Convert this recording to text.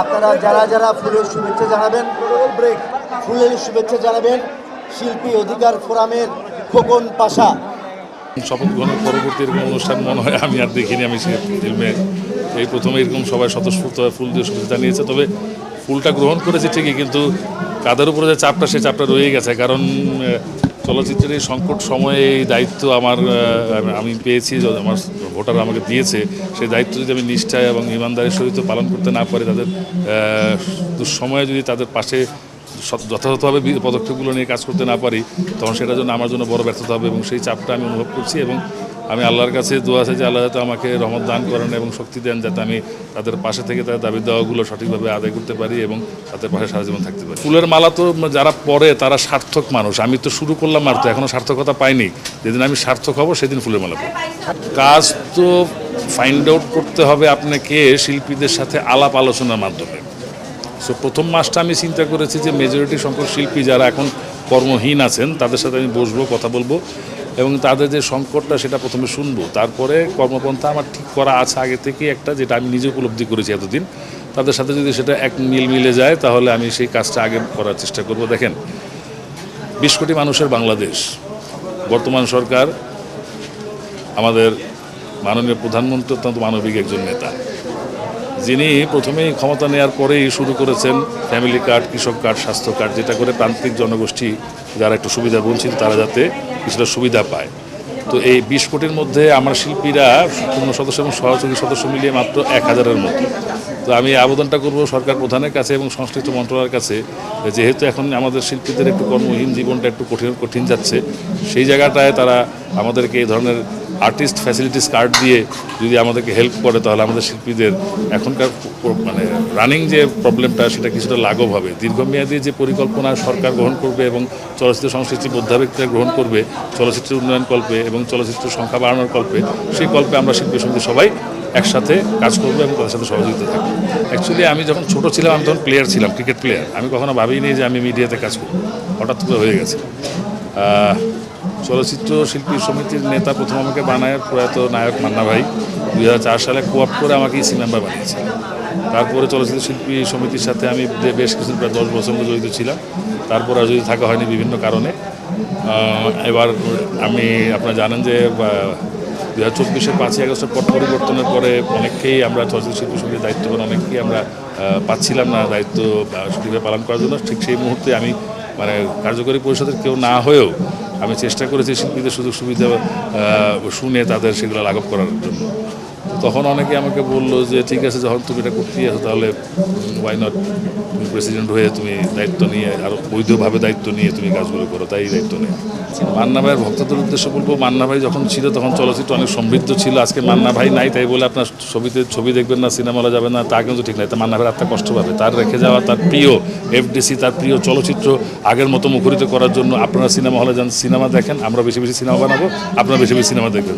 আপনারা যারা যারা ফুলের শুভেচ্ছা জানাবেন শিল্পী অধিকার ফোরামের খোকন পাশা। শপথ গ্রহণের পরবর্তী এরকম অনুষ্ঠান মনে হয় আমি আর দেখিনি। আমি সে ফিল্মে এই প্রথমে এরকম সবাই স্বতঃস্ফূর্তভাবে ফুল দিয়ে শুভেচ্ছা জানিয়েছে। তবে ফুলটা গ্রহণ করেছে ঠিকই, কিন্তু কাদের উপরে যে চাপটা সেই চাপটা রয়ে গেছে। কারণ চলচ্চিত্রের এই সংকট সময়ে এই দায়িত্ব আমি পেয়েছি, আমার ভোটার আমাকে দিয়েছে। সেই দায়িত্ব যদি আমি নিষ্ঠায় এবং ইমানদারের সহিত পালন করতে না পারি, তাদের দুঃসময়ে যদি তাদের পাশে যথাযথভাবে পদক্ষেপগুলো নিয়ে কাজ করতে না পারি, তখন সেটার জন্য আমার জন্য বড় ব্যর্থতা হবে এবং সেই চাপটা আমি অনুভব করছি। এবং আমি আল্লাহর কাছে দোয়া আছে যে আল্লাহ যাতে আমাকে রহমত দান করেন এবং শক্তি দেন, যাতে আমি তাদের পাশে থেকে তাদের দাবি দেওয়াগুলো সঠিকভাবে আদায় করতে পারি এবং তাদের পাশে সারা জীবন থাকতে পারি। ফুলের মালা তো যারা পরে তারা সার্থক মানুষ। আমি তো শুরু করলাম মাত্র, এখনও সার্থকতা পাইনি। যেদিন আমি সার্থক হব সেদিন ফুলের মালা পাবো। কাজ তো ফাইন্ড আউট করতে হবে আপনাকে শিল্পীদের সাথে আলাপ আলোচনার মাধ্যমে। সো প্রথম মাসটা আমি চিন্তা করেছি যে মেজরিটি সংখ্যক শিল্পী যারা এখন কর্মহীন আছেন তাদের সাথে আমি বসবো, কথা বলবো এবং তাদের যে সংকটটা সেটা প্রথমে শুনবো। তারপরে কর্মপন্থা আমার ঠিক করা আছে আগে থেকে একটা, যেটা আমি নিজে উপলব্ধি করেছি এতদিন। তাদের সাথে যদি সেটা এক মিলে যায় তাহলে আমি সেই কাজটা আগে করার চেষ্টা করব। দেখেন, 20 কোটি মানুষের বাংলাদেশ। বর্তমান সরকার, আমাদের মাননীয় প্রধানমন্ত্রী অত্যন্ত মানবিক একজন নেতা, যিনি প্রথমেই ক্ষমতা নেওয়ার পরেই শুরু করেছেন ফ্যামিলি কার্ড, কৃষক কার্ড, স্বাস্থ্য কার্ড, যেটা করে প্রান্তিক জনগোষ্ঠী যারা একটু সুবিধা বঞ্চিত তারা যাতে কিছুটা সুবিধা পায়। তো এই 20 কোটির মধ্যে আমার শিল্পীরা পূর্ণ সদস্য এবং সহযোগী সদস্য মিলিয়ে মাত্র 1000-এর মতো। তো আমি আবেদনটা করব সরকার প্রধানের কাছে এবং সংশ্লিষ্ট মন্ত্রণালয়ের কাছে, যেহেতু এখন আমাদের শিল্পীদের একটু কর্মহীন জীবনটা একটু কঠিন যাচ্ছে, সেই জায়গাটায় তারা আমাদেরকে এই ধরনের আর্টিস্ট ফ্যাসিলিটিস কার্ড দিয়ে যদি আমাদেরকে হেল্প করে, তাহলে আমাদের শিল্পীদের এখনকার মানে রানিং যে প্রবলেমটা সেটা কিছুটা লাঘব হবে। দীর্ঘমেয়াদী যে পরিকল্পনা সরকার গ্রহণ করবে এবং চলচ্চিত্র সংশ্লিষ্ট বোদ্ধা ব্যক্তিরা গ্রহণ করবে চলচ্চিত্রের উন্নয়ন কল্পে এবং চলচ্চিত্রের সংখ্যা বাড়ানোর কল্পে, সেই কল্পে আমরা শিল্পী সমিতি সবাই একসাথে কাজ করবো এবং তাদের সাথে সহযোগিতা থাকবো। অ্যাকচুয়ালি আমি যখন ছোটো ছিলাম, আমি তখন প্লেয়ার ছিলাম, ক্রিকেট প্লেয়ার। আমি কখনো ভাবিনি যে আমি মিডিয়াতে কাজ করব, হঠাৎ করে হয়ে গেছে। চলচ্চিত্র শিল্পী সমিতির নেতা প্রথম আমাকে বানায় প্রয়াত নায়ক মান্না ভাই। 2004 সালে কোঅপ করে আমাকে ইসি মেম্বার বানিয়েছে। তারপরে চলচ্চিত্র শিল্পী সমিতির সাথে আমি বেশ কিছু প্রায় 10 বছর মতো জড়িত ছিলাম। তারপর আর যদি থাকা হয়নি বিভিন্ন কারণে। এবার আপনারা জানেন যে 2024-এর 5ই আগস্টের পট পরিবর্তনের পরে অনেককেই আমরা চলচ্চিত্র শিল্পী সমিতির দায়িত্ববান অনেককেই আমরা পাচ্ছিলাম না দায়িত্ব সঠিকভাবে পালন করার জন্য। ঠিক সেই মুহূর্তে আমি কার্যকরী পরিষদের কেউ না হয়েও আমি চেষ্টা করেছি শিল্পীদের সুযোগ সুবিধা শুনে তাদের সেগুলো লাঘব করার জন্য। তখন অনেকে আমাকে বললো যে ঠিক আছে, যখন তুমি এটা করতেই আছো তাহলে ওয়াই নট, তুমি প্রেসিডেন্ট হয়ে তুমি দায়িত্ব নিয়ে আরও বৈধভাবে দায়িত্ব নিয়ে তুমি কাজগুলো করো, তাই দায়িত্ব নেই। মান্না ভাইয়ের ভক্তদের উদ্দেশ্যে বলবো, মান্না ভাই যখন ছিল তখন চলচ্চিত্র অনেক সমৃদ্ধ ছিল। আজকে মান্না ভাই নাই তাই বলে আপনার ছবি দেখবেন না, সিনেমা হলে যাবেন না, তা কিন্তু ঠিক নাই। তা মান্না ভাইয়ের আত্মা কষ্ট পাবে। তার রেখে যাওয়া তার প্রিয় এফডিসি, তার প্রিয় চলচ্চিত্র আগের মতো মুখরিত করার জন্য আপনারা সিনেমা হলে যান, সিনেমা দেখেন। আমরা বেশি বেশি সিনেমা বানাবো, আপনারা বেশি বেশি সিনেমা দেখবেন।